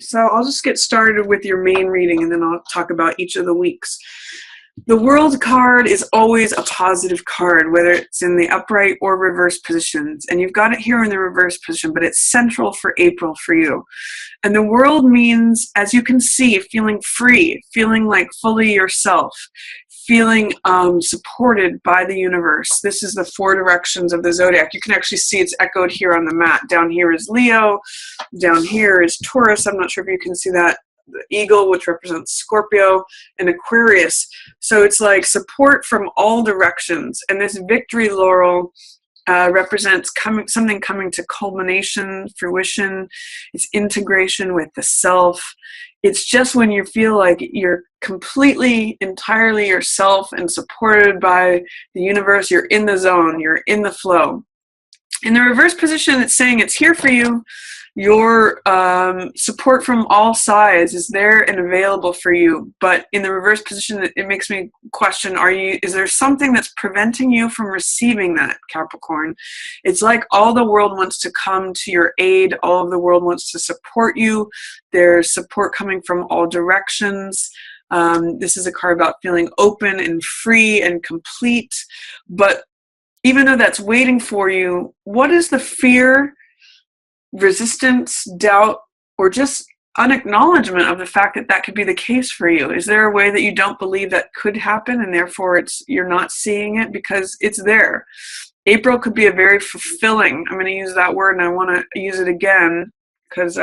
So I'll just get started with your main reading and then I'll talk about each of the weeks. The World card is always a positive card, whether it's in the upright or reverse positions. And you've got it here in the reverse position, but it's central for April for you. And the World means, as you can see, feeling free, feeling like fully yourself, feeling supported by the universe. This is the 4 directions of the zodiac. You can actually see it's echoed here on the mat. Down here is Leo. Down here is Taurus. I'm not sure if you can see that. The eagle, which represents Scorpio, and Aquarius. So it's like support from all directions. And this victory laurel represents something coming to culmination, fruition. It's integration with the self. It's just when you feel like you're completely, entirely yourself and supported by the universe, you're in the zone, you're in the flow. In the reverse position, it's saying it's here for you. Your support from all sides is there and available for you. But in the reverse position, it makes me question, is there something that's preventing you from receiving that, Capricorn? It's like all the world wants to come to your aid. All of the world wants to support you. There's support coming from all directions. This is a card about feeling open and free and complete. But even though that's waiting for you, what is the fear, resistance, doubt, or just unacknowledgement of the fact that that could be the case for you? Is there a way that you don't believe that could happen and therefore you're not seeing it? Because it's there. April could be a very fulfilling, I'm going to use that word and I want to use it again because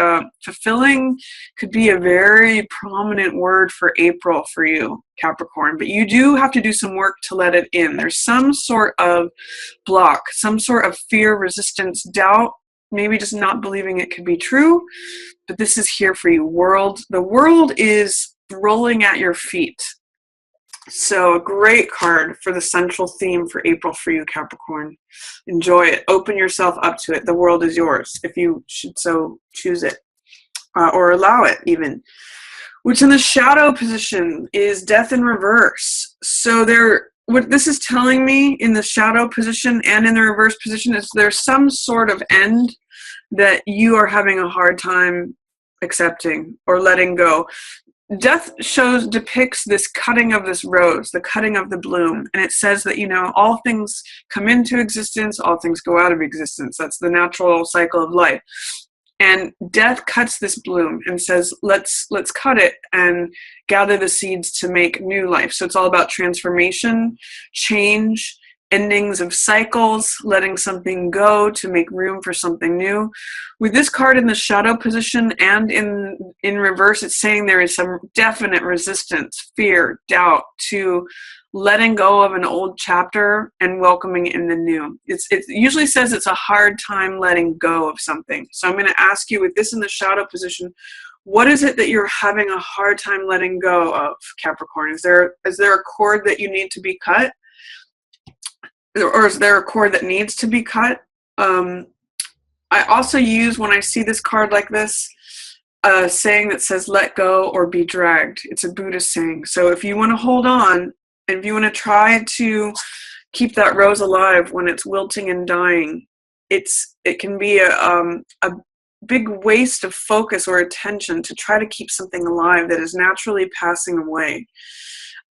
fulfilling could be a very prominent word for April for you, Capricorn. But you do have to do some work to let it in. There's some sort of block, some sort of fear, resistance, doubt, maybe just not believing it could be true, but this is here for you. The world is rolling at your feet. So a great card for the central theme for April for you, Capricorn. Enjoy it. Open yourself up to it. The world is yours if you should so choose it or allow it even. Which in the shadow position is death in reverse. So what this is telling me in the shadow position and in the reverse position is there's some sort of end that you are having a hard time accepting or letting go. Death depicts this cutting of this rose, the cutting of the bloom. And it says that, all things come into existence, all things go out of existence. That's the natural cycle of life. And death cuts this bloom and says, let's cut it and gather the seeds to make new life. So it's all about transformation, change, endings of cycles, letting something go to make room for something new. With this card in the shadow position and in reverse, it's saying there is some definite resistance, fear, doubt to letting go of an old chapter and welcoming in the new. It usually says it's a hard time letting go of something. So I'm going to ask you with this in the shadow position, what is it that you're having a hard time letting go of, Capricorn? Is there a cord that you need to be cut? Or is there a cord that needs to be cut? I also use, when I see this card like this, a saying that says, let go or be dragged. It's a Buddhist saying. So if you want to hold on, and if you want to try to keep that rose alive when it's wilting and dying, it can be a big waste of focus or attention to try to keep something alive that is naturally passing away.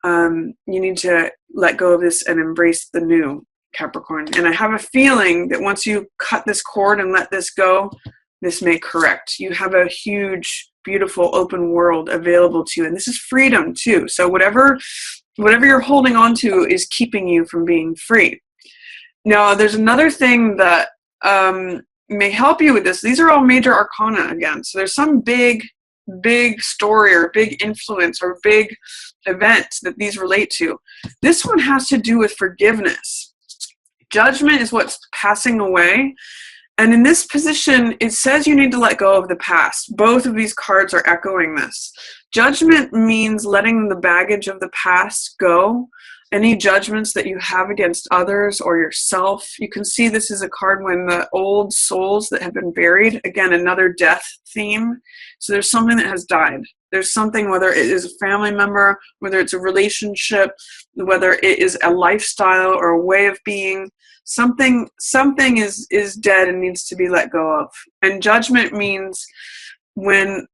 You need to let go of this and embrace the new, Capricorn. And I have a feeling that once you cut this cord and let this go, this may correct. You have a huge, beautiful, open world available to you. And this is freedom too. So whatever you're holding on to is keeping you from being free. Now, there's another thing that may help you with this. These are all major arcana again. So there's some big story or big influence or big event that these relate to. This one has to do with forgiveness. Judgment is what's passing away. And in this position, it says you need to let go of the past. Both of these cards are echoing this. Judgment means letting the baggage of the past go. Any judgments that you have against others or yourself. You can see this is a card when the old souls that have been buried, again, another death theme. So there's something that has died. There's something, whether it is a family member, whether it's a relationship, whether it is a lifestyle or a way of being, something is dead and needs to be let go of. And judgment means when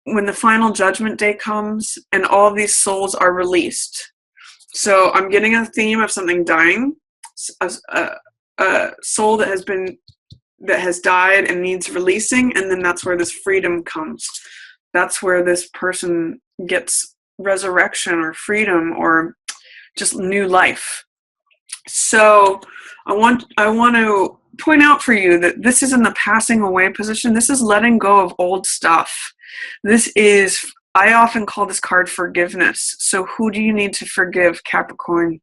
when the final judgment day comes and all of these souls are released. So I'm getting a theme of something dying, a soul that has died and needs releasing, and then that's where this freedom comes. That's where this person gets resurrection or freedom or just new life. So I want to point out for you that this is in the passing away position. This is letting go of old stuff. This is, I often call this card forgiveness. So who do you need to forgive, Capricorn?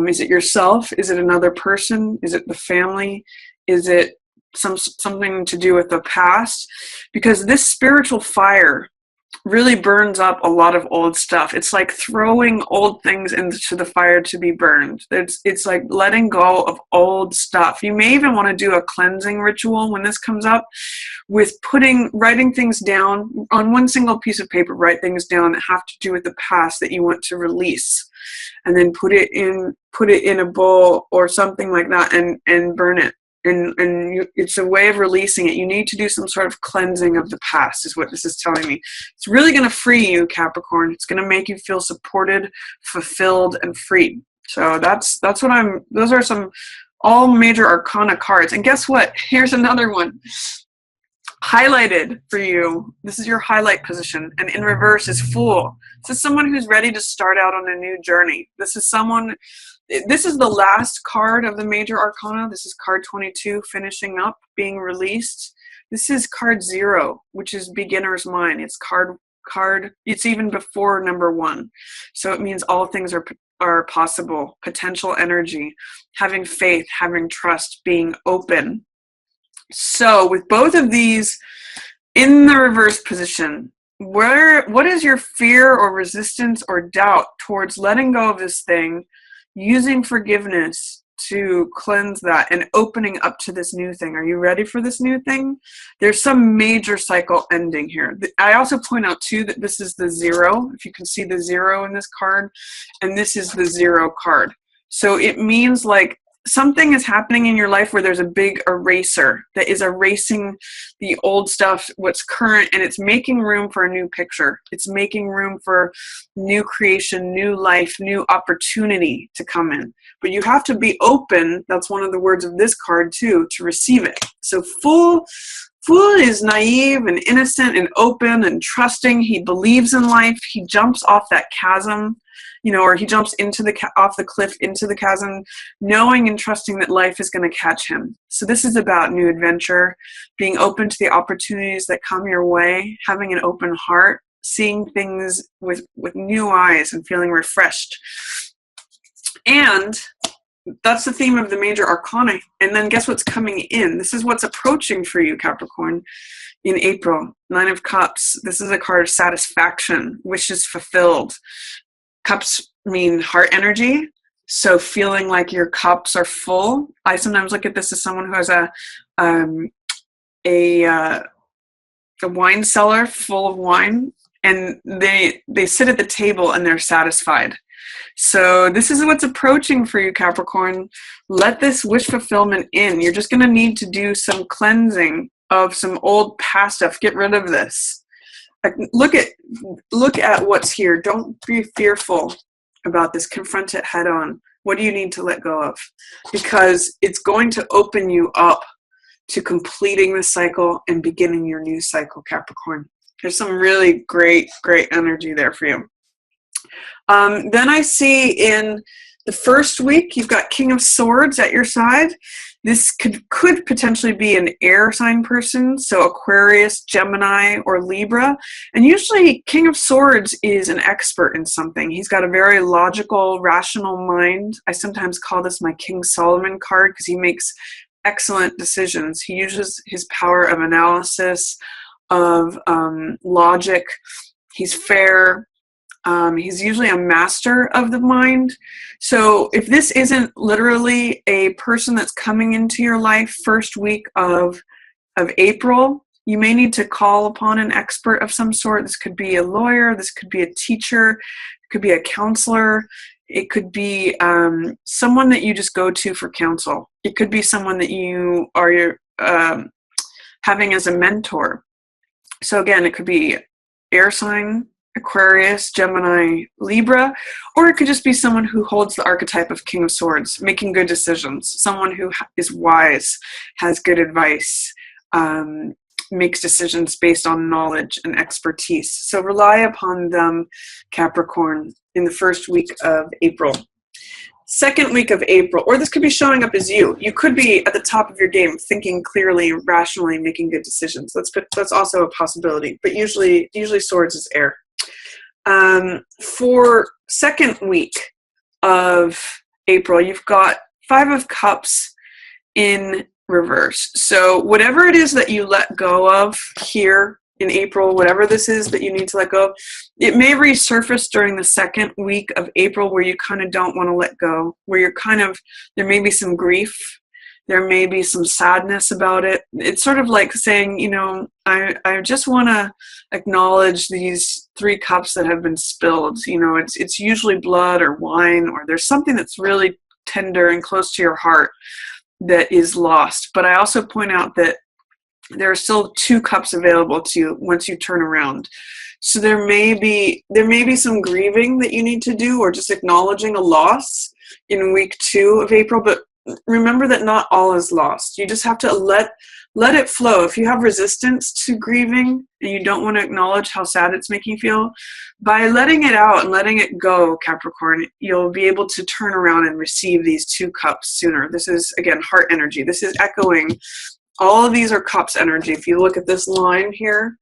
Is it yourself? Is it another person? Is it the family? Is it something to do with the past? Because this spiritual fire really burns up a lot of old stuff. It's like throwing old things into the fire to be burned. It's like letting go of old stuff. You may even want to do a cleansing ritual when this comes up, with writing things down on one single piece of paper. Write things down that have to do with the past that you want to release, and then put it in a bowl or something like that, and burn it. It's a way of releasing it. You need to do some sort of cleansing of the past, is what this is telling me. It's really going to free you, Capricorn. It's going to make you feel supported, fulfilled, and free. So that's what those are some all major arcana cards. And guess what? Here's another one. Highlighted for you. This is your highlight position. And in reverse is Fool. This is someone who's ready to start out on a new journey. This is the last card of the major arcana. This is card 22, finishing up, being released. This is card 0, which is beginner's mind. It's card. It's even before number 1. So it means all things are possible. Potential energy, having faith, having trust, being open. So with both of these in the reverse position, what is your fear or resistance or doubt towards letting go of this thing, using forgiveness to cleanse that, and opening up to this new thing? Are you ready for this new thing? There's some major cycle ending here. I also point out too that this is the 0, if you can see the 0 in this card, and this is the 0 card. So it means like something is happening in your life where there's a big eraser that is erasing the old stuff, what's current, and it's making room for a new picture. It's making room for new creation, new life, new opportunity to come in. But you have to be open. That's one of the words of this card too, to receive it. So Fool is naive and innocent and open and trusting. He believes in life. He jumps off that chasm, or he jumps off the cliff into the chasm, knowing and trusting that life is going to catch him. So this is about new adventure, being open to the opportunities that come your way, having an open heart, seeing things with new eyes and feeling refreshed. And that's the theme of the major arcana. And then guess what's coming in? This is what's approaching for you, Capricorn, in April. 9 of Cups. This is a card of satisfaction, wishes fulfilled. Cups mean heart energy, so feeling like your cups are full. I sometimes look at this as someone who has a wine cellar full of wine, and they sit at the table and they're satisfied. So this is what's approaching for you, Capricorn. Let this wish fulfillment in. You're just going to need to do some cleansing of some old past stuff. Get rid of this. Look at what's here. Don't be fearful about this. Confront it head on. What do you need to let go of? Because it's going to open you up to completing the cycle and beginning your new cycle, Capricorn. There's some really great energy there for you. Then I see in the first week, you've got King of Swords at your side. This could potentially be an air sign person, so Aquarius, Gemini, or Libra. And usually King of Swords is an expert in something. He's got a very logical, rational mind. I sometimes call this my King Solomon card because he makes excellent decisions. He uses his power of analysis, of logic. He's fair. He's usually a master of the mind. So if this isn't literally a person that's coming into your life first week of April, you may need to call upon an expert of some sort. This could be a lawyer. This could be a teacher. It could be a counselor. It could be someone that you just go to for counsel. It could be someone that you are having as a mentor. So again, it could be air sign, Aquarius, Gemini, Libra, or it could just be someone who holds the archetype of King of Swords, making good decisions, someone who is wise, has good advice, makes decisions based on knowledge and expertise. So rely upon them, Capricorn, in the first week of April. Second week of April, or this could be showing up as you. You could be at the top of your game, thinking clearly, rationally, making good decisions. That's also a possibility, but usually swords is air. For second week of April, you've got 5 of Cups in reverse. So whatever it is that you let go of here in April, whatever this is that you need to let go of, it may resurface during the second week of April where you kind of don't want to let go, where you're there may be some grief, there may be some sadness about it. It's sort of like saying, I just want to acknowledge these 3 cups that have been spilled. It's usually blood or wine, or there's something that's really tender and close to your heart that is lost. But I also point out that there are still 2 cups available to you once you turn around. So there may be some grieving that you need to do, or just acknowledging a loss in week 2 of April. But remember that not all is lost. You just have to let it flow. If you have resistance to grieving and you don't want to acknowledge how sad it's making you feel, by letting it out and letting it go, Capricorn, you'll be able to turn around and receive these 2 cups sooner. This is, again, heart energy. This is echoing. All of these are cups energy. If you look at this line here,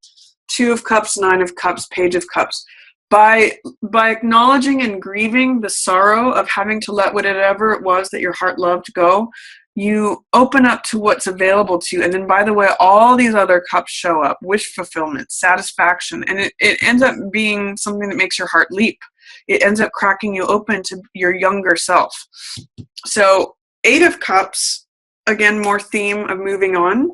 2 of Cups, 9 of Cups, Page of Cups. By acknowledging and grieving the sorrow of having to let whatever it was that your heart loved go, you open up to what's available to you. And then, by the way, all these other cups show up: wish fulfillment, satisfaction, and it ends up being something that makes your heart leap. It ends up cracking you open to your younger self. So 8 of Cups, again, more theme of moving on.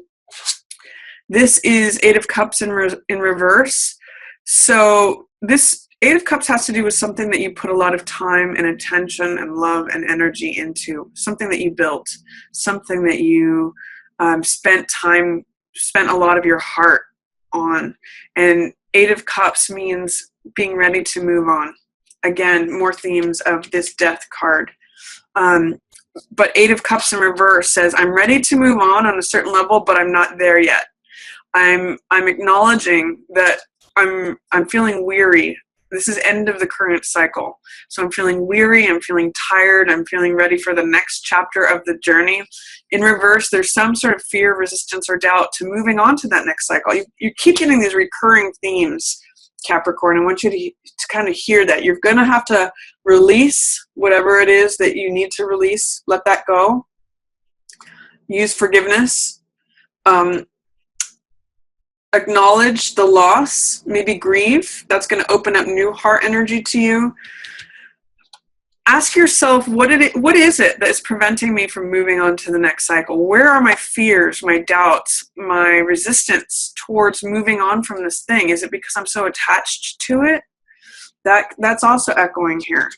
This is 8 of Cups in reverse. So this 8 of Cups has to do with something that you put a lot of time and attention and love and energy into, something that you built, something that you spent a lot of your heart on. And 8 of Cups means being ready to move on. Again, more themes of this Death card. But 8 of Cups in reverse says, I'm ready to move on a certain level, but I'm not there yet. I'm acknowledging that I'm feeling weary. This is end of the current cycle. So I'm feeling weary, I'm feeling tired, I'm feeling ready for the next chapter of the journey. In reverse, there's some sort of fear, resistance, or doubt to moving on to that next cycle. You keep getting these recurring themes, Capricorn. I want you to kind of hear that. You're going to have to release whatever it is that you need to release. Let that go. Use forgiveness. Acknowledge the loss, maybe grieve. That's going to open up new heart energy to you. Ask yourself, what is it that is preventing me from moving on to the next cycle? Where are my fears, my doubts, my resistance towards moving on from this thing? Is it because I'm so attached to it? That's also echoing here.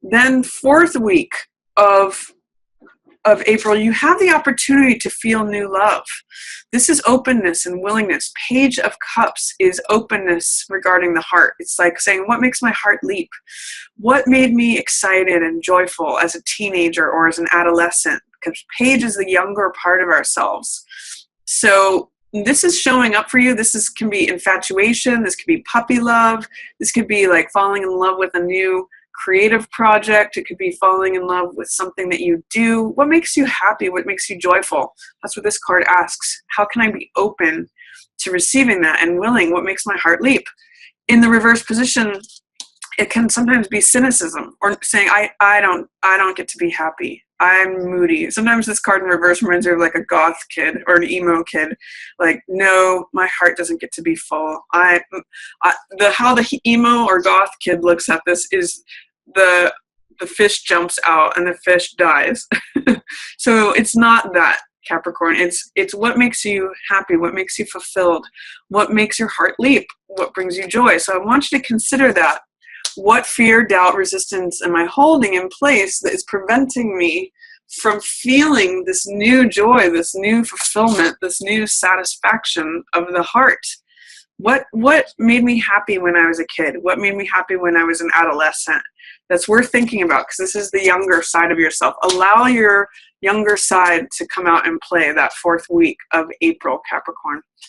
Then 4th week of April, you have the opportunity to feel new love. This is openness and willingness. Page of Cups is openness regarding the heart. It's like saying, what makes my heart leap? What made me excited and joyful as a teenager or as an adolescent? Because Page is the younger part of ourselves. So this is showing up for you. Can be infatuation. This could be puppy love. This could be like falling in love with a new creative project. It could be falling in love with something that you do. What makes you happy? What makes you joyful? That's what this card asks. How can I be open to receiving that and willing? What makes my heart leap? In the reverse position, it can sometimes be cynicism, or saying, I don't get to be happy. I'm moody. Sometimes this card in reverse reminds me of like a goth kid or an emo kid. Like, no, my heart doesn't get to be full. How the emo or goth kid looks at this is the fish jumps out and the fish dies. So it's not that, Capricorn. It's what makes you happy, what makes you fulfilled, what makes your heart leap, what brings you joy. So I want you to consider that. What fear, doubt, resistance am I holding in place that is preventing me from feeling this new joy, this new fulfillment, this new satisfaction of the heart? what made me happy when I was a kid? What made me happy when I was an adolescent? That's worth thinking about, because this is the younger side of yourself. Allow your younger side to come out and play that 4th week of April, Capricorn.